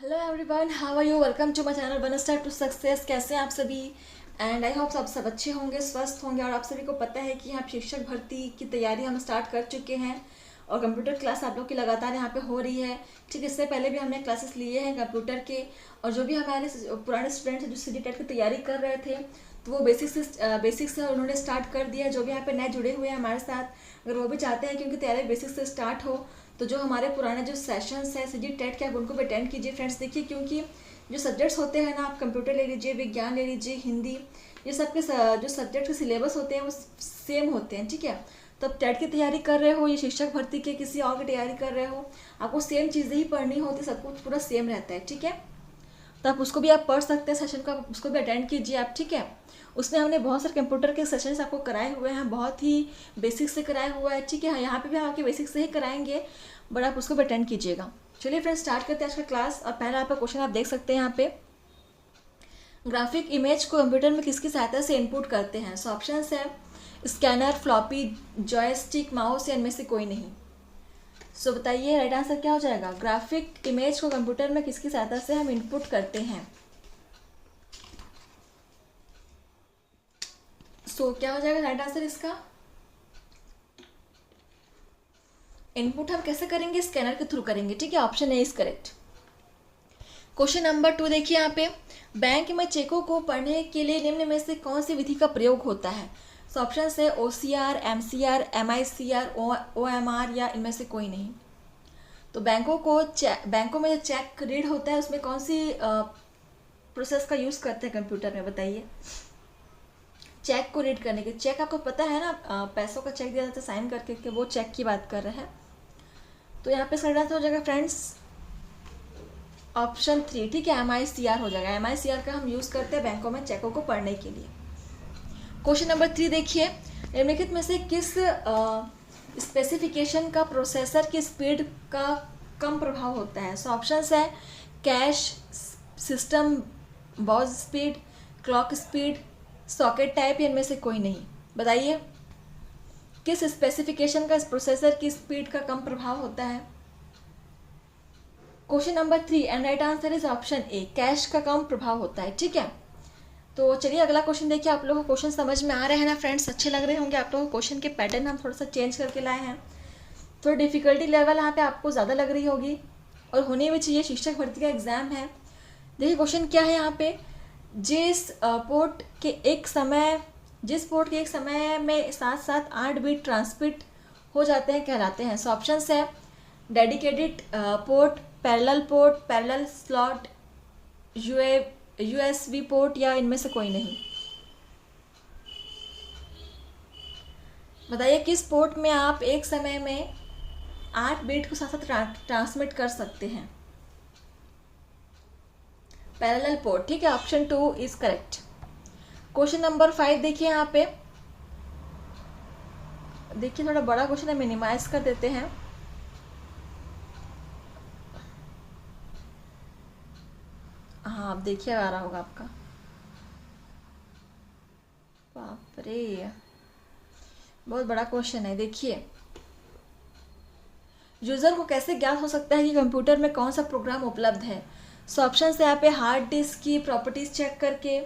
Hello everyone, how are you? Welcome to my channel one star to success. कैसे हैं आप सभी? And I hope आप सब अच्छे होंगे, स्वस्थ होंगे। और आप सभी को पता है कि यहाँ शिक्षक भर्ती की तैयारी हम स्टार्ट कर चुके हैं और कंप्यूटर क्लास आप लोग की लगातार यहाँ पे हो रही है। ठीक, इससे पहले भी हमने क्लासेस लिए हैं कंप्यूटर के। और जो भी हमारे पुराने स्टूडेंट्स हैं जो सीडी टेट की तैयारी कर रहे थे, तो वो बेसिक से उन्होंने स्टार्ट कर दिया। जो भी यहाँ पे नए जुड़े हुए हैं हमारे साथ, अगर वो भी चाहते हैं क्योंकि तैयारी बेसिक से स्टार्ट हो, तो जो हमारे पुराने जो सेशंस हैं सीजी टेट के, आप उनको भी अटेंड कीजिए फ्रेंड्स। देखिए, क्योंकि जो सब्जेक्ट्स होते हैं ना, आप कंप्यूटर ले लीजिए, विज्ञान ले लीजिए, हिंदी, ये सब के जो सब्जेक्ट के सिलेबस होते हैं वो सेम होते हैं। ठीक है, तो आप टेट की तैयारी कर रहे हो या शिक्षक भर्ती के किसी और की तैयारी कर रहे हो, आपको सेम चीज़ें ही पढ़नी होती, सब कुछ पूरा सेम रहता है। ठीक है, तो आप उसको भी आप पढ़ सकते हैं, सेशन को आप उसको भी अटेंड कीजिए आप। ठीक है, उसमें हमने बहुत सारे कंप्यूटर के सेशंस आपको कराए हुए हैं, बहुत ही बेसिक से कराया हुआ है। ठीक है, यहाँ पे भी हम आपके बेसिक से ही कराएंगे, बट आप उसको भी अटेंड कीजिएगा। चलिए फ्रेंड्स, स्टार्ट करते हैं आज का क्लास। और पहला आपका क्वेश्चन आप देख सकते हैं यहाँ पे, ग्राफिक इमेज को कंप्यूटर में किसकी सहायता से इनपुट करते हैं? सो ऑप्शंस है स्कैनर, फ्लॉपी, जॉयस्टिक, माउस या इनमें से कोई नहीं। सो बताइए राइट आंसर क्या हो जाएगा? ग्राफिक इमेज को कंप्यूटर में किसकी सहायता से हम इनपुट करते हैं? सो क्या हो जाएगा राइट आंसर इसका? इनपुट हम कैसे करेंगे? स्कैनर के थ्रू करेंगे। ठीक है, option A is correct. Question number 2 देखिए यहाँ पे, बैंक में चेकों को पढ़ने के लिए निम्न में से कौन सी विधि का प्रयोग होता है? सो ऑप्शन है OCR, MCR, MICR, OMR या इनमें से कोई नहीं। तो बैंकों में जो चेक रीड होता है उसमें कौन सी प्रोसेस का यूज़ करते हैं कंप्यूटर में? बताइए। चेक को रीड करने के, चेक आपको पता है ना, पैसों का चेक दिया जाता है साइन करके के, वो चेक की बात कर रहे हैं। तो यहाँ पे सही आंसर हो जाएगा फ्रेंड्स ऑप्शन 3। ठीक है, MICR हो जाएगा। MICR का हम यूज़ करते हैं बैंकों में चेकों को पढ़ने के लिए। क्वेश्चन नंबर 3 देखिए, निम्नलिखित में से किस स्पेसिफिकेशन का प्रोसेसर की स्पीड का कम प्रभाव होता है? सो ऑप्शंस है cash, system boughs speed, clock speed, socket type या इनमें से कोई नहीं। बताइए किस स्पेसिफिकेशन का प्रोसेसर की स्पीड का कम प्रभाव होता है? Question number 3 and right answer is option A, cash का कम प्रभाव होता है। ठीक है, तो चलिए अगला क्वेश्चन देखिए। आप लोगों को क्वेश्चन समझ में आ रहे हैं ना फ्रेंड्स? अच्छे लग रहे होंगे आप लोगों को। क्वेश्चन के पैटर्न हम थोड़ा सा चेंज करके लाए हैं, थोड़ी डिफिकल्टी लेवल यहाँ पे आपको ज़्यादा लग रही होगी और होनी भी चाहिए, शिक्षक भर्ती का एग्जाम है। देखिए क्वेश्चन क्या है यहाँ पे, जिस पोर्ट के एक समय में साथ साथ 8 बिट ट्रांसमिट हो जाते हैं कहलाते हैं? सो ऑप्शन है dedicated port, parallel port, parallel slot, USB port या इनमें से कोई नहीं। बताइए किस पोर्ट में आप एक समय में 8 बिट को साथ साथ ट्रांसमिट कर सकते हैं? Parallel port. ठीक है, option 2 is correct. Question number 5 देखिए यहाँ पे, देखिए थोड़ा बड़ा क्वेश्चन है, मिनिमाइज कर देते हैं। हाँ, आप देखिए आ रहा होगा आपका। बाप रे, बहुत बड़ा क्वेश्चन है। देखिए, यूज़र को कैसे ज्ञात हो सकता है कि कंप्यूटर में कौन सा प्रोग्राम उपलब्ध है? सो ऑप्शन है यहाँ पे हार्ड डिस्क की प्रॉपर्टीज चेक करके,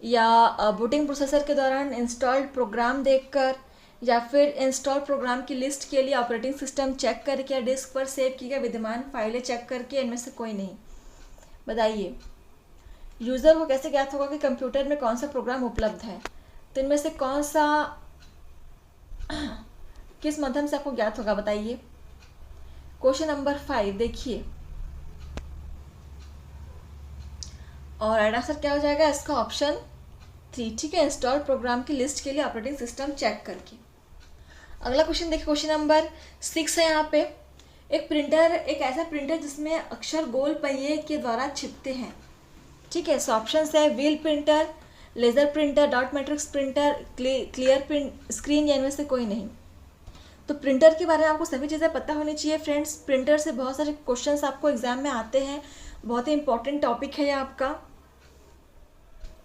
या बूटिंग प्रोसेसर के दौरान इंस्टॉल्ड प्रोग्राम देखकर, या फिर इंस्टॉल प्रोग्राम की लिस्ट के लिए ऑपरेटिंग सिस्टम चेक करके, या डिस्क पर सेव की गई विद्यमान फाइलें चेक करके, इनमें से कोई नहीं। बताइए यूज़र को कैसे ज्ञात होगा कि कंप्यूटर में कौन सा प्रोग्राम उपलब्ध है? तो इनमें से कौन सा किस माध्यम से आपको ज्ञात होगा? बताइए। क्वेश्चन नंबर 5 देखिए, और राइट आंसर क्या हो जाएगा इसका? ऑप्शन 3। ठीक है, इंस्टॉल प्रोग्राम की लिस्ट के लिए ऑपरेटिंग सिस्टम चेक करके। अगला क्वेश्चन देखिए, क्वेश्चन नंबर 6 है यहाँ पे, एक ऐसा प्रिंटर जिसमें अक्षर गोल पहिए के द्वारा छिपते हैं। ठीक है, सो ऑप्शन है wheel printer, laser printer, dot matrix printer, clear screen या इनमें से कोई नहीं। तो प्रिंटर के बारे में आपको सभी चीज़ें पता होनी चाहिए फ्रेंड्स। प्रिंटर से बहुत सारे क्वेश्चंस आपको एग्जाम में आते हैं, बहुत ही इंपॉर्टेंट टॉपिक है ये आपका।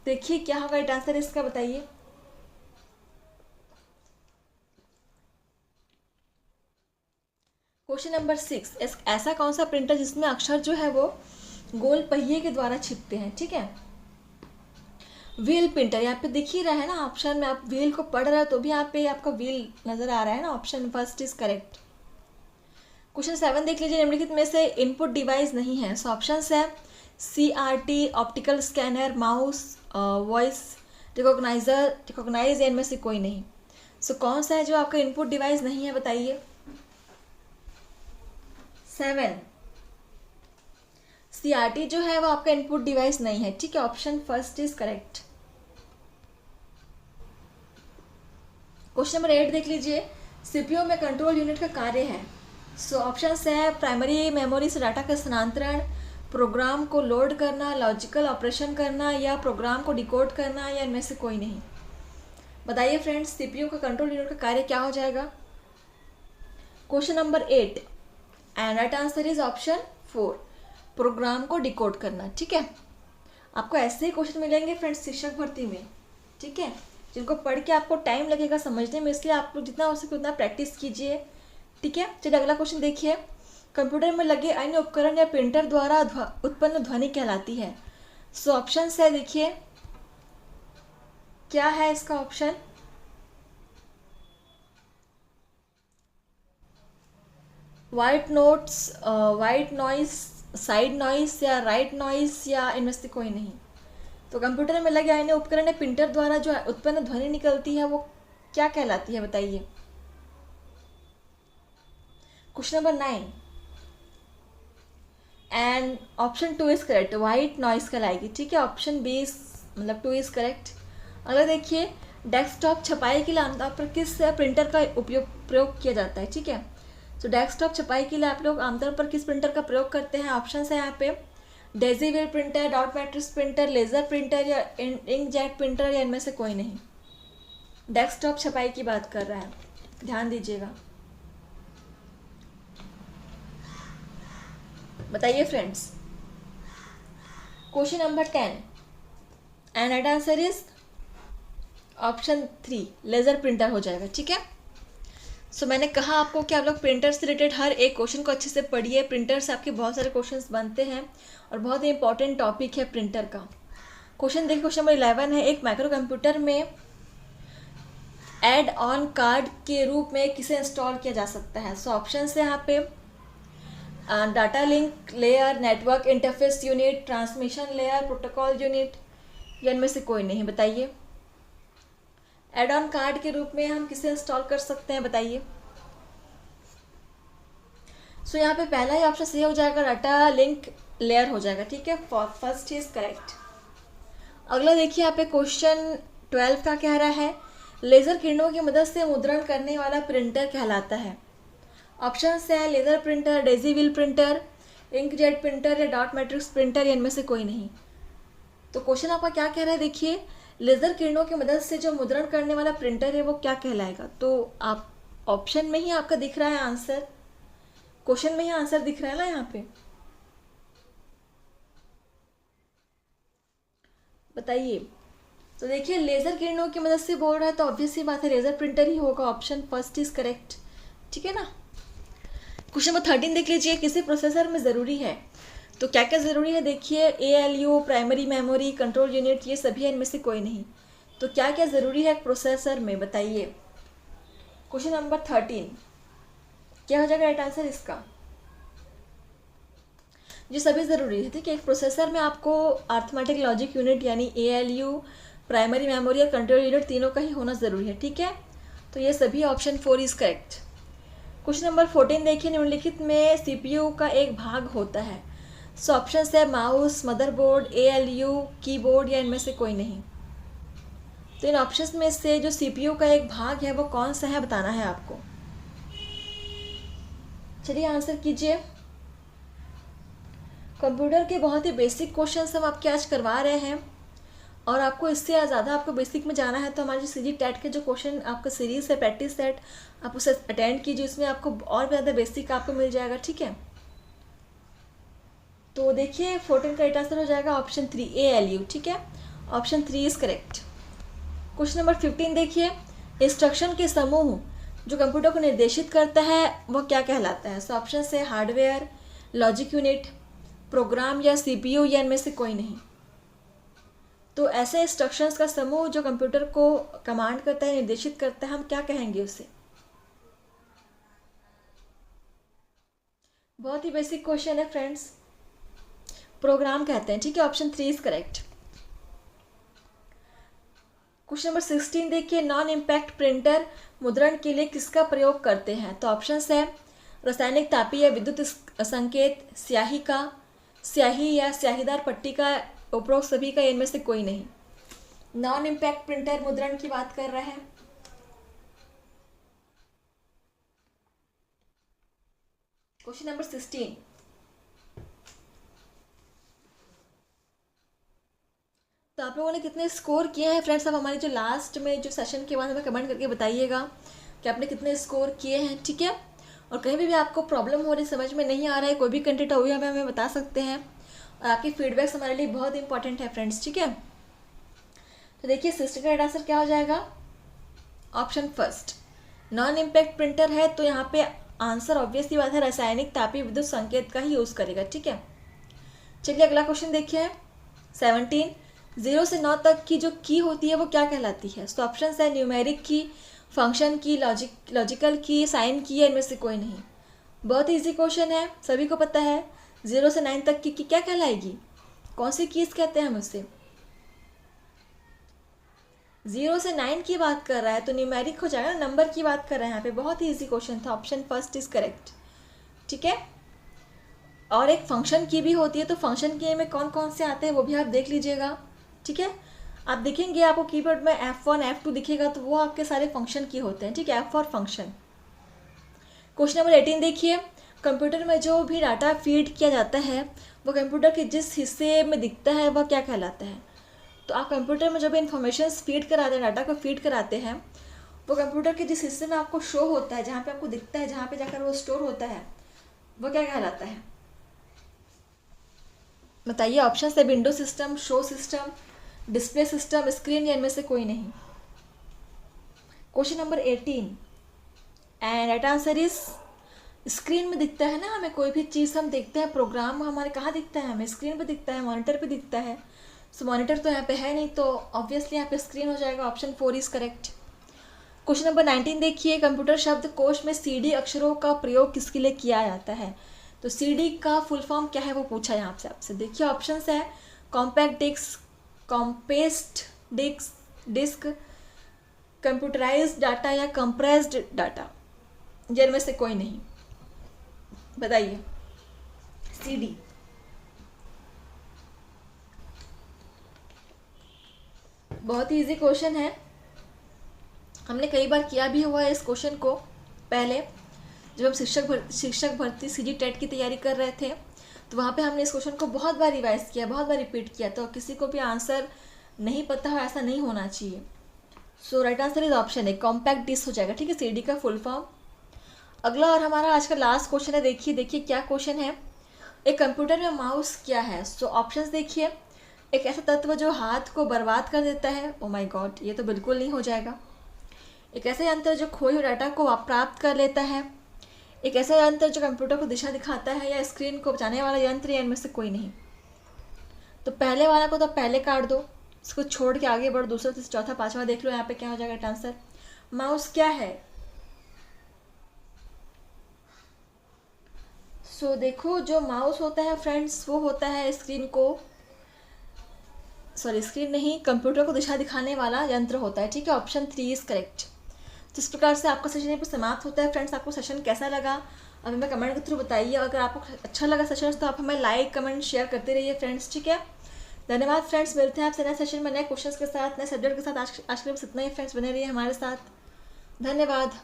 देखिए क्या होगा राइट आंसर इसका? बताइए। क्वेश्चन नंबर 6, ऐसा कौन सा प्रिंटर जिसमें अक्षर जो है वो गोल पहिए के द्वारा छिपते हैं, ठीक है। व्हील प्रिंटर, यहाँ पे दिख ही रहा है ना ऑप्शन में, आप व्हील को पढ़ रहे हो तो भी यहाँ पे आपका व्हील नजर आ रहा है ना, option first is correct. Question 7 देख लीजिए, निम्नलिखित में से इनपुट डिवाइस नहीं है। सो ऑप्शन है CRT, optical scanner, mouse, voice recognise, इनमें से कोई नहीं। सो कौन सा है जो आपका इनपुट डिवाइस नहीं है, बताइए। 7 CRT जो है वो आपका इनपुट डिवाइस नहीं है, ठीक है। Option first is correct. Question number 8 देख लीजिए, CPU में कंट्रोल यूनिट का कार्य है। सो ऑप्शन है प्राइमरी मेमोरी से डाटा का स्थानांतरण, प्रोग्राम को लोड करना, लॉजिकल ऑपरेशन करना, या प्रोग्राम को डिकोड करना, या इनमें से कोई नहीं। बताइए फ्रेंड्स, CPU का कंट्रोल यूनिट का कार्य क्या हो जाएगा। Question number 8 and right answer is option 4, program को डिकोड करना, ठीक है। आपको ऐसे ही क्वेश्चन मिलेंगे फ्रेंड्स शिक्षक भर्ती में, ठीक है, जिनको पढ़ के आपको टाइम लगेगा समझने में, इसलिए आप लोग जितना हो सके उतना प्रैक्टिस कीजिए, ठीक है। चलिए अगला क्वेश्चन देखिए, कंप्यूटर में लगे अन्य उपकरण या प्रिंटर द्वारा उत्पन्न ध्वनि कहलाती है। सो ऑप्शन है, देखिए क्या है इसका option. White noise, side noise, या राइट नॉइस, या इनमें से कोई नहीं। तो कंप्यूटर में लगे अन्य उपकरण या प्रिंटर द्वारा जो उत्पन्न ध्वनि निकलती है वो क्या कहलाती है, बताइए। Question number 9 and option 2 is correct, white noise कहलाएगी, ठीक है। ऑप्शन बी मतलब 2 इज करेक्ट। अगर देखिए, डेस्कटॉप छपाई के लिए आमतौर पर किस प्रिंटर का प्रयोग किया जाता है, ठीक है। तो डेस्कटॉप छपाई के लिए आप लोग आमतौर पर किस प्रिंटर का प्रयोग करते हैं। ऑप्शन है यहाँ पे daisy wheel printer, dot matrix printer, laser printer, या इंकजेट प्रिंटर, या इनमें से कोई नहीं। डेस्कटॉप छपाई की बात कर रहा है, ध्यान दीजिएगा। बताइए friends, question number 10 and right answer is option 3, laser printer हो जाएगा, ठीक है। सो मैंने कहा आपको कि आप लोग प्रिंटर से रिलेटेड हर एक क्वेश्चन को अच्छे से पढ़िए। प्रिंटर से आपके बहुत सारे क्वेश्चंस बनते हैं और बहुत ही इंपॉर्टेंट टॉपिक है प्रिंटर का। क्वेश्चन देखिए, क्वेश्चन नंबर 11 है, एक माइक्रो कंप्यूटर में एड ऑन कार्ड के रूप में किसे इंस्टॉल किया जा सकता है। सो ऑप्शन है यहाँ पे data link layer, network interface unit, transmission layer, protocol unit, या इनमें से कोई नहीं। बताइए, एड ऑन कार्ड के रूप में हम किसे इंस्टॉल कर सकते हैं, बताइए। सो यहाँ पे पहला ही ऑप्शन सही हो जाएगा, डाटा लिंक लेयर हो जाएगा, ठीक है। First is correct. अगला देखिए, यहाँ पे क्वेश्चन 12 का कह रहा है, लेजर किरणों की मदद से मुद्रण करने वाला प्रिंटर कहलाता है। ऑप्शन है laser printer, daisy wheel printer, inkjet printer, या डॉट मैट्रिक्स प्रिंटर, या इनमें से कोई नहीं। तो क्वेश्चन आपका क्या कह रहा है, देखिए, लेजर किरणों की मदद से जो मुद्रण करने वाला प्रिंटर है वो क्या कहलाएगा। तो आप ऑप्शन में ही आपका दिख रहा है आंसर, क्वेश्चन में ही आंसर दिख रहा है ना यहाँ पे। बताइए, तो देखिए लेजर किरणों की मदद से बोल रहा है तो ऑब्वियस सी बात है लेजर प्रिंटर ही होगा, ऑप्शन फर्स्ट इज करेक्ट, ठीक है ना। क्वेश्चन नंबर 13 देख लीजिए, किसी प्रोसेसर में ज़रूरी है। तो क्या क्या ज़रूरी है, देखिए ALU, primary memory, control unit, ये सभी है, इनमें से कोई नहीं। तो क्या क्या ज़रूरी है प्रोसेसर में, बताइए। क्वेश्चन नंबर 13 क्या हो जाएगा राइट आंसर इसका। ये सभी ज़रूरी है, ठीक है। एक प्रोसेसर में आपको अर्थमेटिक लॉजिक यूनिट यानी ALU, प्राइमरी मेमोरी और कंट्रोल यूनिट तीनों का ही होना ज़रूरी है, ठीक है। तो ये सभी option 4 is correct. Question number 14 देखिए, निम्नलिखित में CPU का एक भाग होता है। सो ऑप्शन है माउस, मदरबोर्ड, ALU, कीबोर्ड, या इनमें से कोई नहीं। तो इन ऑप्शंस में से जो CPU का एक भाग है वो कौन सा है, बताना है आपको। चलिए आंसर कीजिए। कंप्यूटर के बहुत ही बेसिक क्वेश्चंस हम आपके आज करवा रहे हैं, और आपको इससे ज़्यादा आपको बेसिक में जाना है तो हमारे जो सीजी टेट के जो क्वेश्चन आपका सीरीज़ है प्रैक्टिस सेट, आप उसे अटेंड कीजिए, उसमें आपको और भी ज़्यादा बेसिक आपको मिल जाएगा, ठीक है। तो देखिए 14 का राइट आंसर हो जाएगा ऑप्शन 3 ALU, ठीक है। Option 3 is correct. Question number 15 देखिए, इंस्ट्रक्शन के समूह जो कंप्यूटर को निर्देशित करता है वो क्या कहलाता है। सो ऑप्शन है हार्डवेयर, लॉजिक यूनिट, प्रोग्राम या सीपीयू या इनमें से कोई नहीं। तो ऐसे इंस्ट्रक्शंस का समूह जो कंप्यूटर को कमांड करता है, निर्देशित करता है, हम क्या कहेंगे उसे? बहुत ही बेसिक क्वेश्चन है फ्रेंड्स, प्रोग्राम कहते हैं, ठीक है। Option 3 is correct. Question number 16 देखिए, नॉन इम्पैक्ट प्रिंटर मुद्रण के लिए किसका प्रयोग करते हैं? तो ऑप्शंस है रासायनिक तापीय या विद्युत संकेत, स्याही या स्याहीदार पट्टी का, उपरोक्त सभी का, इनमें से कोई नहीं। नॉन इम्पैक्ट प्रिंटर मुद्रण की बात कर रहा है। क्वेश्चन नंबर 16, तो आप लोगों ने कितने स्कोर किए हैं फ्रेंड्स? अब हमारे जो लास्ट में जो सेशन के बाद हमें कमेंट करके बताइएगा कि आपने कितने स्कोर किए हैं, ठीक है। और कहीं भी आपको प्रॉब्लम हो रही, समझ में नहीं आ रहा है, कोई भी कंटेंट हुई हमें बता सकते हैं, और आपकी फीडबैक्स हमारे लिए बहुत इंपॉर्टेंट है फ्रेंड्स, ठीक है। तो देखिए सिस्टम का आंसर क्या हो जाएगा? Option first, non impact printer है तो यहाँ पे आंसर ऑब्वियसली बात है रासायनिक तापीय विद्युत संकेत का ही यूज़ करेगा, ठीक है। चलिए अगला क्वेश्चन देखिए 17, 0 से 9 तक की जो की होती है वो क्या कहलाती है? तो ऑप्शन है न्यूमेरिक की, फंक्शन की, लॉजिकल की, साइन की, या इनमें से कोई नहीं। बहुत ही ईजी क्वेश्चन है, सभी को पता है 0 से 9 तक की क्या कहलाएगी? कौन सी कीज कहते हैं हम उससे? 0 से 9 की बात कर रहा है तो न्यूमेरिक हो जाएगा, नंबर की बात कर रहे हैं यहाँ पे। बहुत ही ईजी क्वेश्चन था, ऑप्शन फर्स्ट इज करेक्ट, ठीक है। और एक फंक्शन की भी होती है, तो फंक्शन की में कौन कौन से आते हैं वो भी आप देख लीजिएगा, ठीक है। आप देखेंगे आपको कीबोर्ड में F1 F2 दिखेगा तो वो आपके सारे फंक्शन की होते हैं, ठीक है, F for function. Question number 18 देखिए, कंप्यूटर में जो भी डाटा फीड किया जाता है वो कंप्यूटर के जिस हिस्से में दिखता है वह क्या कहलाता है? तो आप कंप्यूटर में जो भी इंफॉर्मेशन फीड कराते हैं, डाटा को फीड कराते हैं, वो कंप्यूटर के जिस हिस्से में आपको शो होता है, जहाँ पे आपको दिखता है, जहाँ पे जाकर वो स्टोर होता है, वो क्या कहलाता है? बताइए। ऑप्शन है window system, show system, display system, screen, या इनमें से कोई नहीं। Question number 18 and right answer is screen में दिखता है ना हमें, कोई भी चीज़ हम देखते हैं, प्रोग्राम हमारे कहाँ दिखता है? हमें स्क्रीन पे दिखता है, मॉनिटर पे दिखता है। सो मॉनिटर तो यहाँ पे है नहीं, तो ऑब्वियसली यहाँ पे स्क्रीन हो जाएगा। Option 4 is correct. Question number 19 देखिए, कंप्यूटर शब्द कोश में CD अक्षरों का प्रयोग किसके लिए किया जाता है? तो CD का फुल फॉर्म क्या है वो पूछा है आपसे आपसे। देखिए ऑप्शंस है कॉम्पैक्ट डिस्क, कॉम्पेस्ट डिस्क, कंप्यूटराइज्ड डाटा, या कंप्रेस्ड डाटा, जिनमें से कोई नहीं। बताइए। CD। बहुत ही इजी क्वेश्चन है, हमने कई बार किया भी हुआ है इस क्वेश्चन को पहले, जब हम शिक्षक भर्ती CG टेट की तैयारी कर रहे थे तो वहाँ पे हमने इस क्वेश्चन को बहुत बार रिवाइज किया, बहुत बार रिपीट किया। तो किसी को भी आंसर नहीं पता हो ऐसा नहीं होना चाहिए। सो राइट आंसर इज ऑप्शन है कॉम्पैक्ट डिस्क हो जाएगा, ठीक है, CD का फुल फॉर्म। अगला और हमारा आज का लास्ट क्वेश्चन है, देखिए क्या क्वेश्चन है। एक कंप्यूटर में माउस क्या है? सो ऑप्शंस देखिए, एक ऐसा तत्व जो हाथ को बर्बाद कर देता है, ओ माय गॉड, ये तो बिल्कुल नहीं हो जाएगा। एक ऐसा यंत्र जो खोए हुए डाटा को प्राप्त कर लेता है, एक ऐसा यंत्र जो कंप्यूटर को दिशा दिखाता है, या स्क्रीन को बचाने वाला यंत्र, या इनमें से कोई नहीं। तो पहले वाला को तो पहले काट दो, इसको छोड़ के आगे बढ़ो, दूसरा तीसरा चौथा पांचवा देख लो, यहाँ पे क्या हो जाएगा आंसर। माउस क्या है? सो देखो जो माउस होता है फ्रेंड्स वो होता है स्क्रीन नहीं, कंप्यूटर को दिशा दिखाने वाला यंत्र होता है, ठीक है। Option 3 is correct. तो इस प्रकार से आपका सेशन यहाँ पर समाप्त होता है फ्रेंड्स। आपको सेशन कैसा लगा अब हमें कमेंट के थ्रू बताइए। अगर आपको अच्छा लगा सेशन तो आप हमें लाइक कमेंट शेयर करते रहिए फ्रेंड्स, ठीक है। धन्यवाद फ्रेंड्स, मिलते हैं आपसे नए सेशन में नए क्वेश्चंस के साथ, नए सब्जेक्ट के साथ। आज के लिए बस इतना ही फ्रेंड्स, बने रहिए हमारे साथ। धन्यवाद।